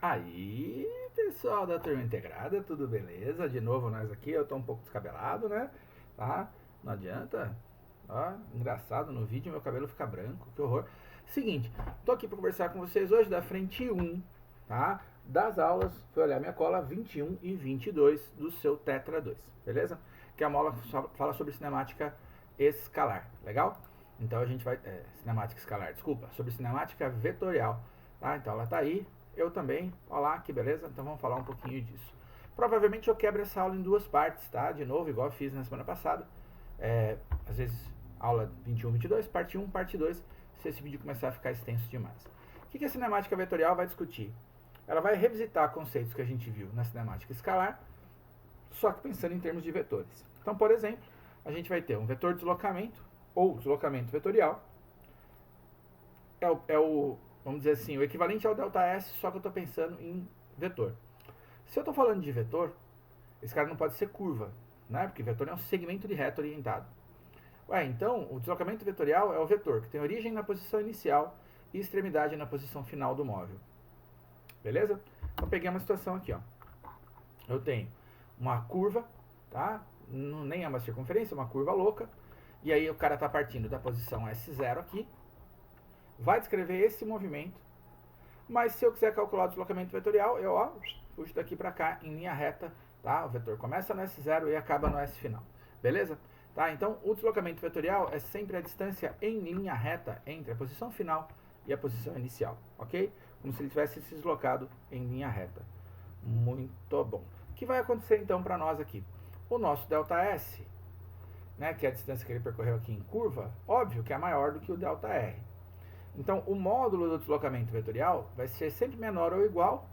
Aí, pessoal da turma integrada, tudo beleza? De novo nós aqui, eu tô um pouco descabelado, né? Tá? Não adianta. Ó, engraçado, no vídeo meu cabelo fica branco, que horror. Seguinte, tô aqui para conversar com vocês hoje da frente 1, tá? Das aulas, foi olhar minha cola 21 e 22 do seu Tetra 2, beleza? Que a mola fala sobre cinemática escalar, legal? Então a gente vai. Cinemática escalar, desculpa, sobre cinemática vetorial, tá? Então ela tá aí, eu também. Olá, que beleza? Então vamos falar um pouquinho disso. Provavelmente eu quebro essa aula em duas partes, tá? De novo, igual eu fiz na semana passada. Às vezes, aula 21, 22, parte 1, parte 2, se esse vídeo começar a ficar extenso demais. O que a cinemática vetorial vai discutir? Ela vai revisitar conceitos que a gente viu na cinemática escalar, só que pensando em termos de vetores. Então, por exemplo, a gente vai ter um vetor de deslocamento, ou deslocamento vetorial, vamos dizer assim, o equivalente ao ΔS, só que eu estou pensando em vetor. Se eu estou falando de vetor, esse cara não pode ser curva, né? Porque vetor é um segmento de reto orientado. Então, o deslocamento vetorial é o vetor que tem origem na posição inicial e extremidade na posição final do móvel. Beleza? Então, peguei uma situação aqui, ó. Eu tenho uma curva, tá? Nem é uma circunferência, é uma curva louca. E aí o cara está partindo da posição S0 aqui, vai descrever esse movimento, mas se eu quiser calcular o deslocamento vetorial, eu puxo daqui para cá em linha reta, tá? O vetor começa no S0 e acaba no S final, beleza? Tá? Então, o deslocamento vetorial é sempre a distância em linha reta entre a posição final e a posição inicial, ok? Como se ele tivesse se deslocado em linha reta. Muito bom. O que vai acontecer então para nós aqui? O nosso ΔS, né, que é a distância que ele percorreu aqui em curva, óbvio que é maior do que o ΔR. Então, o módulo do deslocamento vetorial vai ser sempre menor ou igual.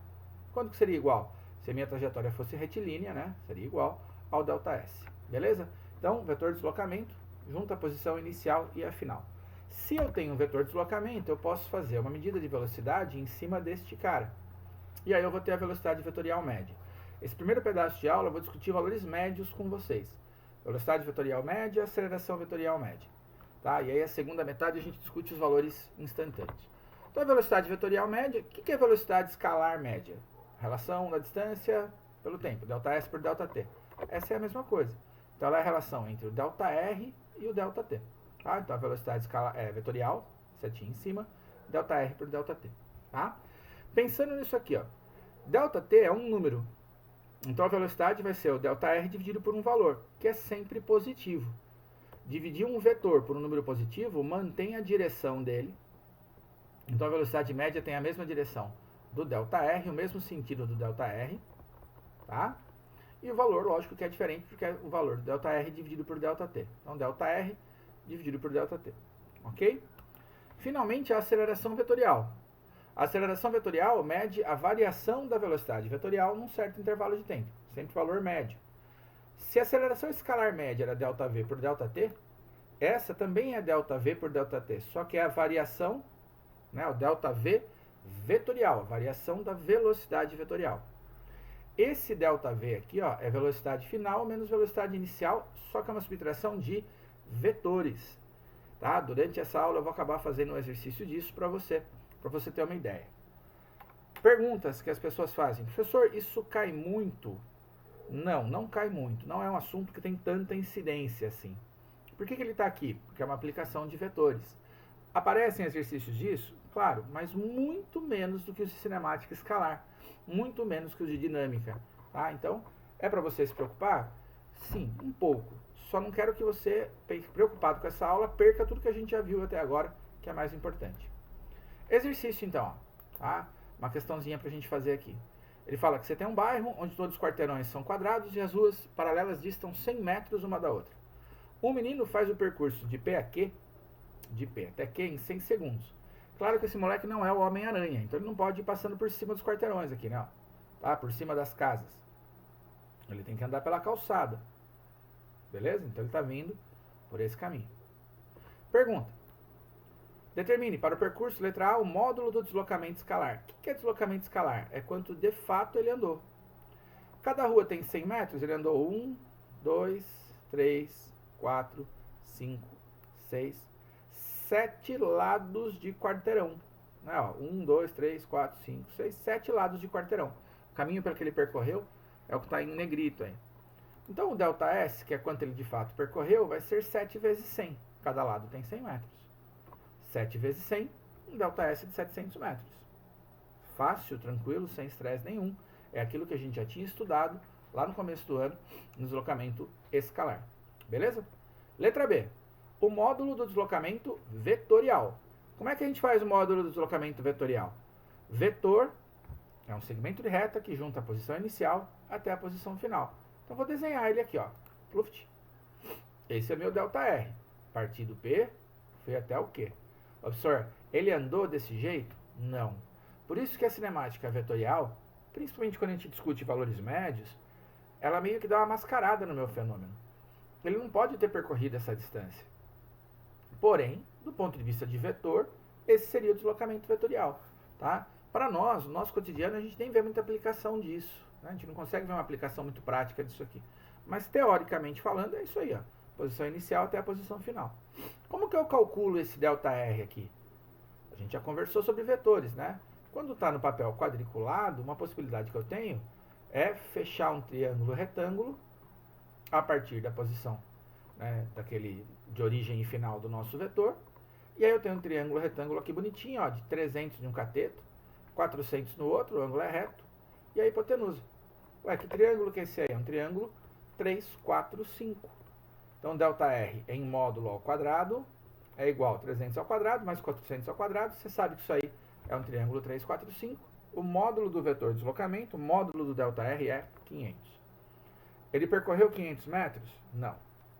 Quanto que seria igual? Se a minha trajetória fosse retilínea, né, seria igual ao ΔS. Beleza? Então, vetor de deslocamento junto à posição inicial e a final. Se eu tenho um vetor de deslocamento, eu posso fazer uma medida de velocidade em cima deste cara. E aí eu vou ter a velocidade vetorial média. Esse primeiro pedaço de aula eu vou discutir valores médios com vocês. Velocidade vetorial média, aceleração vetorial média. Tá? E aí a segunda metade a gente discute os valores instantâneos. Então a velocidade vetorial média, o que é velocidade escalar média? Relação da distância pelo tempo, ΔS por ΔT. Essa é a mesma coisa. Então ela é a relação entre o ΔR e o ΔT. Tá? Então a velocidade vetorial, setinha em cima, ΔR por ΔT. Tá? Pensando nisso aqui, ó, ΔT é um número. Então a velocidade vai ser o ΔR dividido por um valor, que é sempre positivo. Dividir um vetor por um número positivo mantém a direção dele. Então a velocidade média tem a mesma direção do ΔR, o mesmo sentido do ΔR, tá? E o valor, lógico que é diferente, porque é o valor do ΔR dividido por ΔT. Então ΔR dividido por ΔT, ok? Finalmente, a aceleração vetorial. A aceleração vetorial mede a variação da velocidade vetorial num certo intervalo de tempo, sempre valor médio. Se a aceleração escalar média era ΔV por ΔT, essa também é ΔV por ΔT, só que é a variação, né, o ΔV vetorial, a variação da velocidade vetorial. Esse ΔV aqui, ó, é velocidade final menos velocidade inicial, só que é uma subtração de vetores. Tá? Durante essa aula eu vou acabar fazendo um exercício disso para você ter uma ideia. Perguntas que as pessoas fazem. Professor, isso cai muito? Não, não cai muito. Não é um assunto que tem tanta incidência assim. Por que ele está aqui? Porque é uma aplicação de vetores. Aparecem exercícios disso? Claro, mas muito menos do que os de cinemática escalar. Muito menos que os de dinâmica. Tá? Então, é para você se preocupar? Sim, um pouco. Só não quero que você, preocupado com essa aula, perca tudo que a gente já viu até agora, que é mais importante. Exercício, então. Tá? Uma questãozinha para a gente fazer aqui. Ele fala que você tem um bairro onde todos os quarteirões são quadrados e as ruas paralelas distam 100 metros uma da outra. Um menino faz o percurso de P até Q em 100 segundos. Claro que esse moleque não é o Homem-Aranha, então ele não pode ir passando por cima dos quarteirões aqui, né? Tá? Por cima das casas. Ele tem que andar pela calçada. Beleza? Então ele está vindo por esse caminho. Pergunta. Determine para o percurso, letra A, o módulo do deslocamento escalar. O que é deslocamento escalar? É quanto de fato ele andou. Cada rua tem 100 metros, ele andou 1, 2, 3, 4, 5, 6, 7 lados de quarteirão. Né? Ó, 1, 2, 3, 4, 5, 6, 7 lados de quarteirão. O caminho pelo que ele percorreu é o que está em negrito aí. Então o ΔS, que é quanto ele de fato percorreu, vai ser 7 vezes 100. Cada lado tem 100 metros. 7 vezes 100, um ΔS de 700 metros. Fácil, tranquilo, sem estresse nenhum. É aquilo que a gente já tinha estudado lá no começo do ano, no deslocamento escalar. Beleza? Letra B. O módulo do deslocamento vetorial. Como é que a gente faz o módulo do deslocamento vetorial? Vetor é um segmento de reta que junta a posição inicial até a posição final. Então vou desenhar ele aqui, ó. Pluft. Esse é meu ΔR. Parti do P, fui até o Q. Observe, ele andou desse jeito? Não. Por isso que a cinemática vetorial, principalmente quando a gente discute valores médios, ela meio que dá uma mascarada no meu fenômeno. Ele não pode ter percorrido essa distância. Porém, do ponto de vista de vetor, esse seria o deslocamento vetorial. Tá? Para nós, no nosso cotidiano, a gente nem vê muita aplicação disso. Né? A gente não consegue ver uma aplicação muito prática disso aqui. Mas, teoricamente falando, é isso aí. Ó. Posição inicial até a posição final. Como que eu calculo esse ΔR aqui? A gente já conversou sobre vetores, né? Quando está no papel quadriculado, uma possibilidade que eu tenho é fechar um triângulo retângulo a partir da posição, né, daquele de origem e final do nosso vetor. E aí eu tenho um triângulo retângulo aqui bonitinho, ó, de 300 de um cateto, 400 no outro, o ângulo é reto, e a hipotenusa. Ué, que triângulo que é esse aí? É um triângulo 3, 4, 5. Então, ΔR em módulo ao quadrado é igual a 300 ao quadrado mais 400 ao quadrado. Você sabe que isso aí é um triângulo 3, 4, 5. O módulo do vetor deslocamento, o módulo do ΔR é 500. Ele percorreu 500 metros? Não.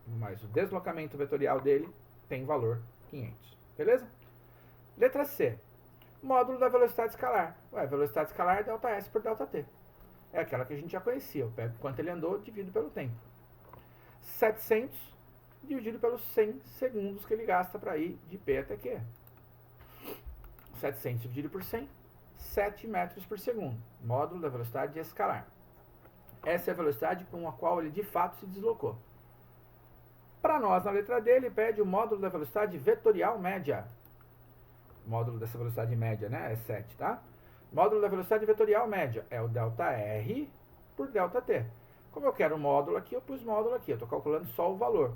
Mas o deslocamento vetorial dele tem valor 500. Beleza? Letra C. Módulo da velocidade escalar. Ué, velocidade escalar é ΔS por ΔT. É aquela que a gente já conhecia. Eu pego quanto ele andou, divido pelo tempo. 700 dividido pelos 100 segundos que ele gasta para ir de P até Q. 700 dividido por 100, 7 metros por segundo. Módulo da velocidade escalar. Essa é a velocidade com a qual ele de fato se deslocou. Para nós, na letra D, ele pede o módulo da velocidade vetorial média. O módulo dessa velocidade média, né? É 7, tá? Módulo da velocidade vetorial média é o ΔR por ΔT. Como eu quero o módulo aqui, eu pus módulo aqui. Eu estou calculando só o valor.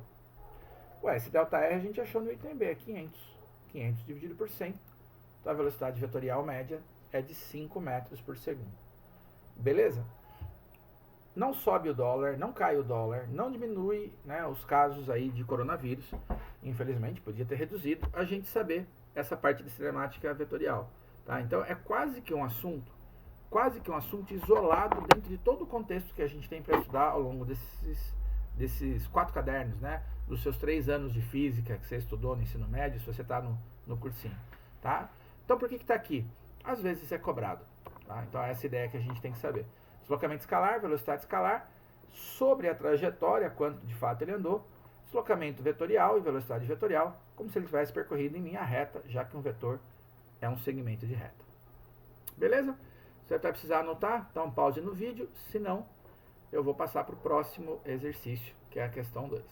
Ué, esse ΔR a gente achou no item B, é 500. 500 dividido por 100. Então a velocidade vetorial média é de 5 metros por segundo. Beleza? Não sobe o dólar, não cai o dólar, não diminui, né, os casos aí de coronavírus. Infelizmente, podia ter reduzido a gente saber essa parte de cinemática vetorial. Tá? Então é quase que um assunto isolado dentro de todo o contexto que a gente tem para estudar ao longo desses 4 cadernos, né? Dos seus 3 anos de física que você estudou no ensino médio, se você está no cursinho. Tá? Então por que está aqui? Às vezes é cobrado. Tá? Então essa é a ideia que a gente tem que saber. Deslocamento escalar, velocidade escalar, sobre a trajetória, quanto de fato ele andou, deslocamento vetorial e velocidade vetorial, como se ele tivesse percorrido em linha reta, já que um vetor é um segmento de reta. Beleza? Você vai precisar anotar, dá um pause no vídeo, senão eu vou passar para o próximo exercício, que é a questão 2.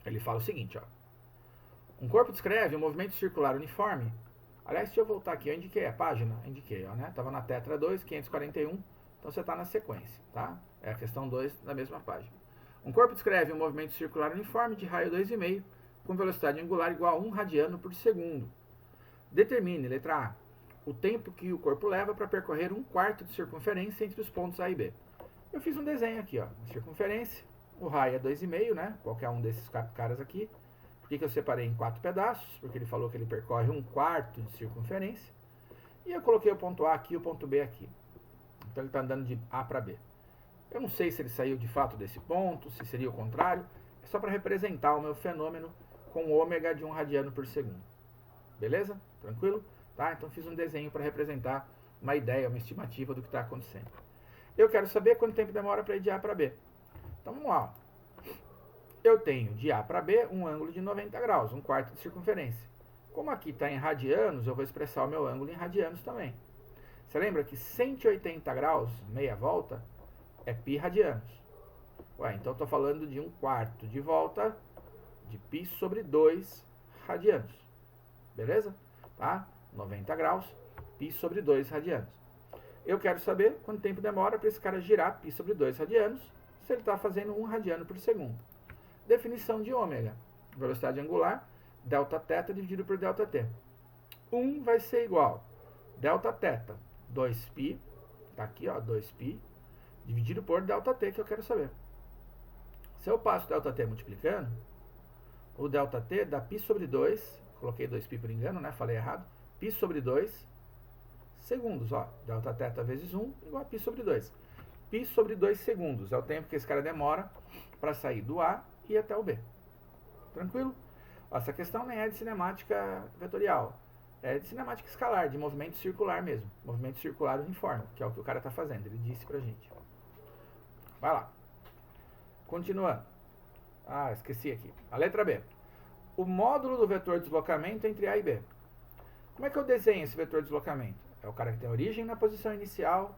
Ele fala o seguinte, ó. Um corpo descreve um movimento circular uniforme. Aliás, deixa eu voltar aqui, eu indiquei a página, indiquei, ó, né? Tava na Tetra 2, 541, então você está na sequência, tá? É a questão 2 da mesma página. Um corpo descreve um movimento circular uniforme de raio 2,5 com velocidade angular igual a 1 radiano por segundo. Determine, letra A, o tempo que o corpo leva para percorrer 1/4 de circunferência entre os pontos A e B. Eu fiz um desenho aqui, ó, circunferência, o raio é 2,5, né? Qualquer um desses caras aqui. Por que eu separei em 4 pedaços? Porque ele falou que ele percorre 1/4 de circunferência. E eu coloquei o ponto A aqui e o ponto B aqui. Então ele está andando de A para B. Eu não sei se ele saiu de fato desse ponto, se seria o contrário. É só para representar o meu fenômeno com ômega de 1 radiano por segundo. Beleza? Tranquilo? Tá? Então fiz um desenho para representar uma ideia, uma estimativa do que está acontecendo. Eu quero saber quanto tempo demora para ir de A para B. Então vamos lá. Eu tenho de A para B um ângulo de 90 graus, 1/4 de circunferência. Como aqui está em radianos, eu vou expressar o meu ângulo em radianos também. Você lembra que 180 graus, meia volta, é π radianos. Ué, então eu estou falando de 1/4 de volta de π sobre 2 radianos. Beleza? tá? 90 graus, π sobre 2 radianos. Eu quero saber quanto tempo demora para esse cara girar π sobre 2 radianos, se ele está fazendo 1 radiano por segundo. Definição de ômega, velocidade angular, Δθ dividido por ΔT. 1 vai ser igual Δθ, 2π, tá aqui, ó, 2π, dividido por ΔT, que eu quero saber. Se eu passo ΔT multiplicando, o ΔT dá π sobre 2, coloquei 2π por engano, né, falei errado, π sobre 2 segundos, ó, Δθ vezes 1 igual a π sobre 2. Π sobre 2 segundos é o tempo que esse cara demora para sair do A e ir até o B. Tranquilo? Essa questão nem é de cinemática vetorial, é de cinemática escalar, de movimento circular mesmo, movimento circular uniforme, que é o que o cara está fazendo, ele disse pra gente. Vai lá. Continuando. Ah, esqueci aqui. A letra B. O módulo do vetor de deslocamento entre A e B. Como é que eu desenho esse vetor de deslocamento? É o cara que tem origem na posição inicial,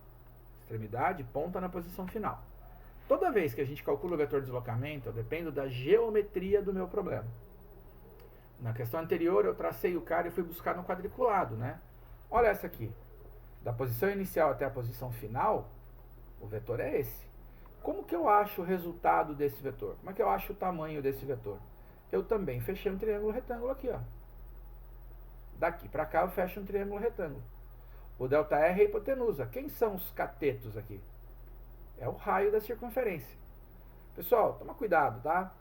extremidade, ponta na posição final. Toda vez que a gente calcula o vetor de deslocamento, eu dependo da geometria do meu problema. Na questão anterior, eu tracei o cara e fui buscar no quadriculado, né? Olha essa aqui. Da posição inicial até a posição final, o vetor é esse. Como que eu acho o resultado desse vetor? Como é que eu acho o tamanho desse vetor? Eu também fechei um triângulo retângulo aqui, ó. Daqui para cá eu fecho um triângulo retângulo. O ΔR é a hipotenusa. Quem são os catetos aqui? É o raio da circunferência. Pessoal, toma cuidado, tá?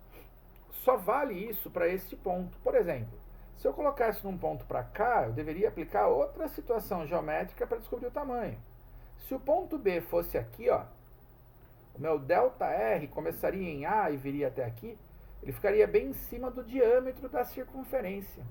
Só vale isso para esse ponto. Por exemplo, se eu colocasse num ponto para cá, eu deveria aplicar outra situação geométrica para descobrir o tamanho. Se o ponto B fosse aqui, ó, o meu ΔR começaria em A e viria até aqui, ele ficaria bem em cima do diâmetro da circunferência.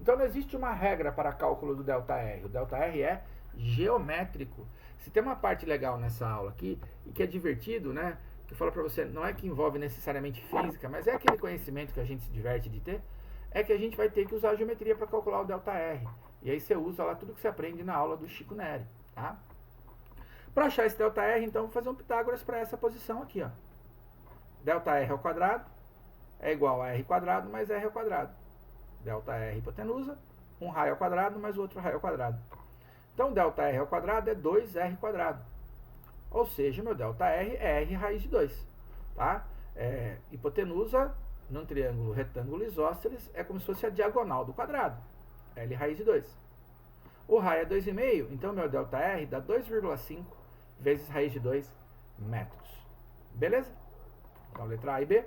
Então não existe uma regra para cálculo do ΔR. O ΔR é geométrico. Se tem uma parte legal nessa aula aqui, e que é divertido, né? Que eu falo para você, não é que envolve necessariamente física, mas é aquele conhecimento que a gente se diverte de ter, é que a gente vai ter que usar a geometria para calcular o ΔR. E aí você usa lá tudo que você aprende na aula do Chico Neri, tá? Para achar esse ΔR, então, vou fazer um Pitágoras para essa posição aqui, ó. ΔR ao quadrado é igual a R quadrado mais R ao quadrado. ΔR hipotenusa, um raio ao quadrado mais o outro raio ao quadrado. Então, ΔR ao quadrado é 2R quadrado. Ou seja, meu ΔR é R raiz de 2. Tá? Hipotenusa, num triângulo retângulo isósceles, é como se fosse a diagonal do quadrado. L raiz de 2. O raio é 2,5, então meu ΔR dá 2,5 vezes raiz de 2 metros. Beleza? Então, letra A e B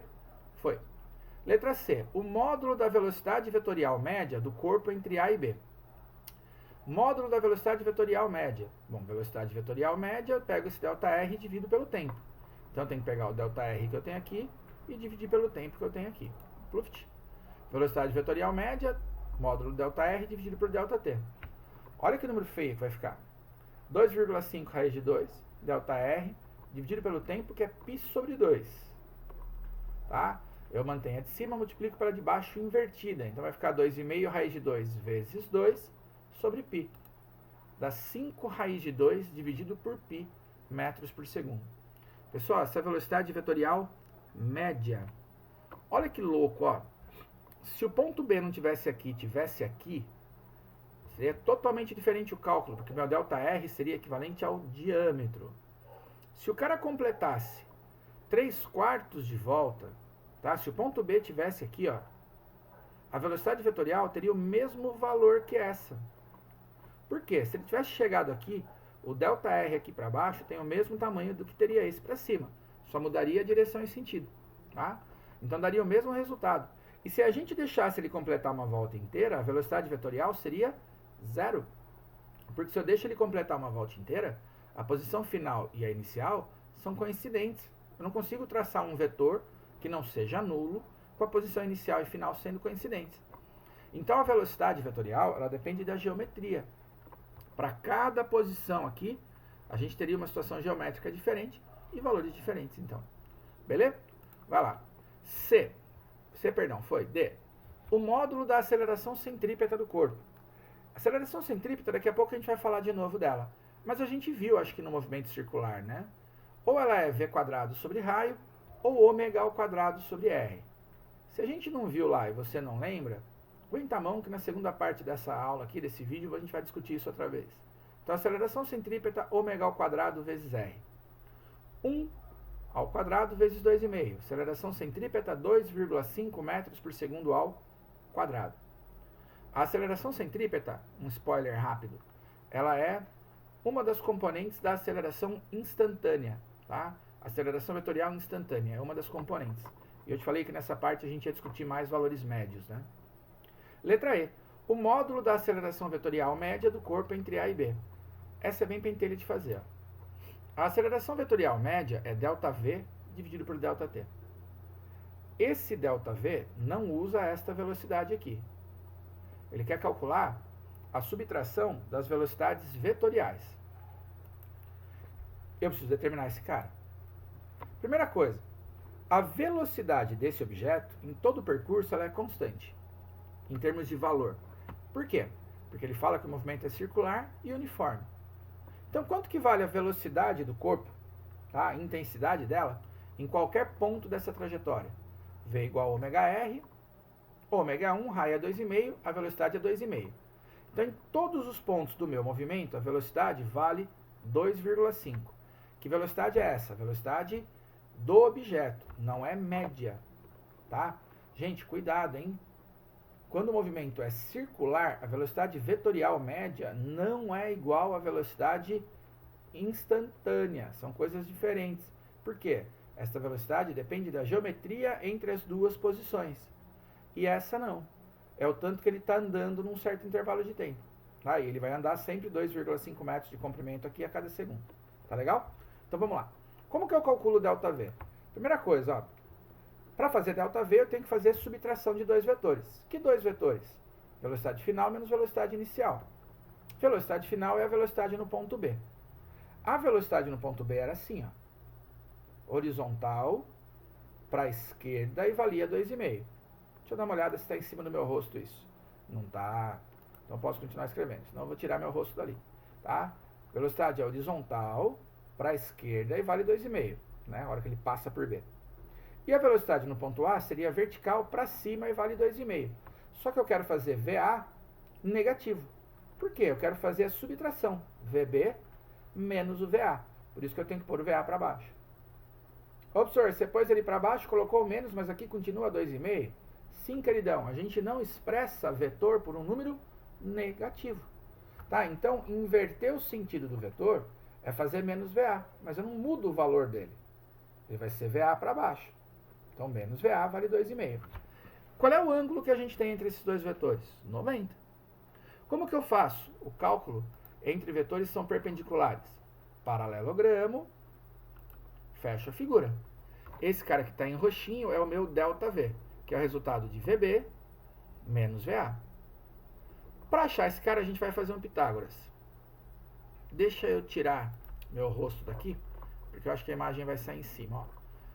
foi. Letra C. O módulo da velocidade vetorial média do corpo entre A e B. Módulo da velocidade vetorial média. Bom, velocidade vetorial média, eu pego esse ΔR e divido pelo tempo. Então, eu tenho que pegar o ΔR que eu tenho aqui e dividir pelo tempo que eu tenho aqui. Pluft. Velocidade vetorial média, módulo ΔR dividido por ΔT. Olha que número feio que vai ficar. 2,5 raiz de 2, ΔR, dividido pelo tempo, que é π sobre 2. Tá? Eu mantenho a de cima, multiplico pela de baixo invertida. Então, vai ficar 2,5 raiz de 2 vezes 2 sobre π. Dá 5 raiz de 2 dividido por π metros por segundo. Pessoal, essa é a velocidade vetorial média. Olha que louco, ó. Se o ponto B não tivesse aqui, tivesse aqui, seria totalmente diferente o cálculo, porque meu ΔR seria equivalente ao diâmetro. Se o cara completasse 3/4 de volta, tá? Se o ponto B tivesse aqui, ó, a velocidade vetorial teria o mesmo valor que essa. Por quê? Se ele tivesse chegado aqui, o ΔR aqui para baixo tem o mesmo tamanho do que teria esse para cima. Só mudaria a direção e sentido, tá? Então daria o mesmo resultado. E se a gente deixasse ele completar uma volta inteira, a velocidade vetorial seria 0. Porque se eu deixo ele completar uma volta inteira, a posição final e a inicial são coincidentes. Eu não consigo traçar um vetor que não seja nulo com a posição inicial e final sendo coincidentes. Então a velocidade vetorial, ela depende da geometria. Para cada posição aqui, a gente teria uma situação geométrica diferente e valores diferentes, então. Beleza? Vai lá. Foi D. O módulo da aceleração centrípeta do corpo. Aceleração centrípeta, daqui a pouco a gente vai falar de novo dela. Mas a gente viu, acho que no movimento circular, né? Ou ela é V quadrado sobre raio, ou ômega ao quadrado sobre R. Se a gente não viu lá e você não lembra, Aguenta a mão que na segunda parte dessa aula aqui, desse vídeo, a gente vai discutir isso outra vez. Então, aceleração centrípeta, ômega ao quadrado vezes R. 1 ao quadrado vezes 2,5. Aceleração centrípeta, 2,5 metros por segundo ao quadrado. A aceleração centrípeta, um spoiler rápido, ela é uma das componentes da aceleração instantânea, tá? Aceleração vetorial instantânea é uma das componentes. E eu te falei que nessa parte a gente ia discutir mais valores médios, né? Letra E. O módulo da aceleração vetorial média do corpo entre A e B. Essa é bem pentelha de fazer, ó. A aceleração vetorial média é ΔV dividido por ΔT. Esse ΔV não usa esta velocidade aqui. Ele quer calcular a subtração das velocidades vetoriais. Eu preciso determinar esse cara. Primeira coisa, a velocidade desse objeto, em todo o percurso, ela é constante, em termos de valor. Por quê? Porque ele fala que o movimento é circular e uniforme. Então, quanto que vale a velocidade do corpo, tá? A intensidade dela, em qualquer ponto dessa trajetória? V igual a ômega R, ômega 1, raio é 2,5, a velocidade é 2,5. Então, em todos os pontos do meu movimento, a velocidade vale 2,5. Que velocidade é essa? A velocidade do objeto, não é média, tá? Gente, cuidado, hein? Quando o movimento é circular, a velocidade vetorial média não é igual à velocidade instantânea. São coisas diferentes. Por quê? Esta velocidade depende da geometria entre as duas posições. E essa não. É o tanto que ele está andando num certo intervalo de tempo. Tá? E ele vai andar sempre 2,5 metros de comprimento aqui a cada segundo. Tá legal? Então vamos lá. Como que eu calculo ΔV? Primeira coisa, ó. Para fazer ΔV, eu tenho que fazer subtração de dois vetores. Que dois vetores? Velocidade final menos velocidade inicial. Velocidade final é a velocidade no ponto B. A velocidade no ponto B era assim, ó. Horizontal para a esquerda e valia 2,5. Deixa eu dar uma olhada se está em cima do meu rosto isso. Não está. Então posso continuar escrevendo, senão eu vou tirar meu rosto dali. Tá? Velocidade é horizontal para a esquerda e vale 2,5, né? A hora que ele passa por B. E a velocidade no ponto A seria vertical para cima e vale 2,5. Só que eu quero fazer VA negativo. Por quê? Eu quero fazer a subtração. VB menos o VA. Por isso que eu tenho que pôr o VA para baixo. Observe, você pôs ele para baixo, colocou o menos, mas aqui continua 2,5. Sim, queridão, a gente não expressa vetor por um número negativo. Tá? Então, inverter o sentido do vetor é fazer menos VA. Mas eu não mudo o valor dele. Ele vai ser VA para baixo. Então, menos VA vale 2,5. Qual é o ângulo que a gente tem entre esses dois vetores? 90. Como que eu faço? O cálculo entre vetores são perpendiculares. Paralelogramo, fecho a figura. Esse cara que está em roxinho é o meu ΔV, que é o resultado de VB menos VA. Para achar esse cara, a gente vai fazer um Pitágoras. Deixa eu tirar meu rosto daqui, porque eu acho que a imagem vai sair em cima. Ó.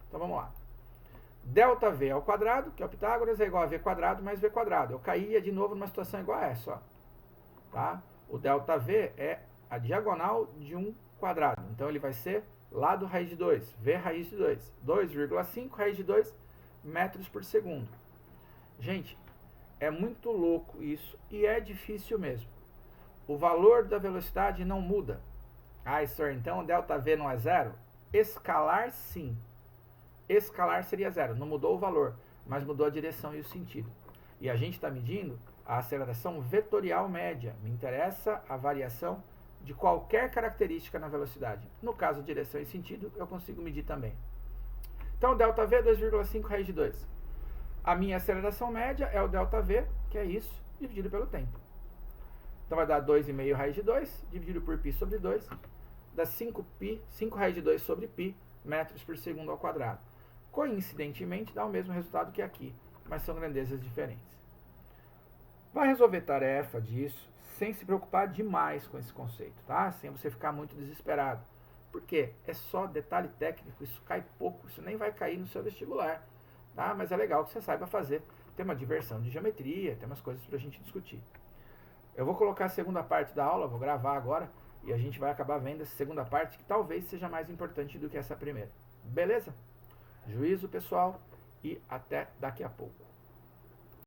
Então, vamos lá. ΔV ao quadrado, que é o Pitágoras, é igual a V quadrado mais V quadrado. Eu caía de novo numa situação igual a essa. Ó. Tá? O ΔV é a diagonal de um quadrado. Então, ele vai ser lado raiz de 2. V raiz de 2. 2,5 raiz de 2 metros por segundo. Gente, é muito louco isso e é difícil mesmo. O valor da velocidade não muda. Ah, senhor, então o ΔV não é zero? Escalar, sim. Escalar seria zero. Não mudou o valor, mas mudou a direção e o sentido. E a gente está medindo a aceleração vetorial média. Me interessa a variação de qualquer característica na velocidade. No caso, direção e sentido, eu consigo medir também. Então, ΔV é 2,5 raiz de 2. A minha aceleração média é o ΔV, que é isso, dividido pelo tempo. Então, vai dar 2,5 raiz de 2, dividido por π sobre 2, dá 5π, 5 raiz de 2 sobre π, metros por segundo ao quadrado. Coincidentemente, dá o mesmo resultado que aqui, mas são grandezas diferentes. Vai resolver tarefa disso sem se preocupar demais com esse conceito, tá? Sem você ficar muito desesperado. Por quê? É só detalhe técnico, isso cai pouco, isso nem vai cair no seu vestibular, tá? Mas é legal que você saiba fazer. Tem uma diversão de geometria, tem umas coisas pra gente discutir. Eu vou colocar a segunda parte da aula, vou gravar agora, e a gente vai acabar vendo essa segunda parte, que talvez seja mais importante do que essa primeira. Beleza? Juízo, pessoal, e até daqui a pouco.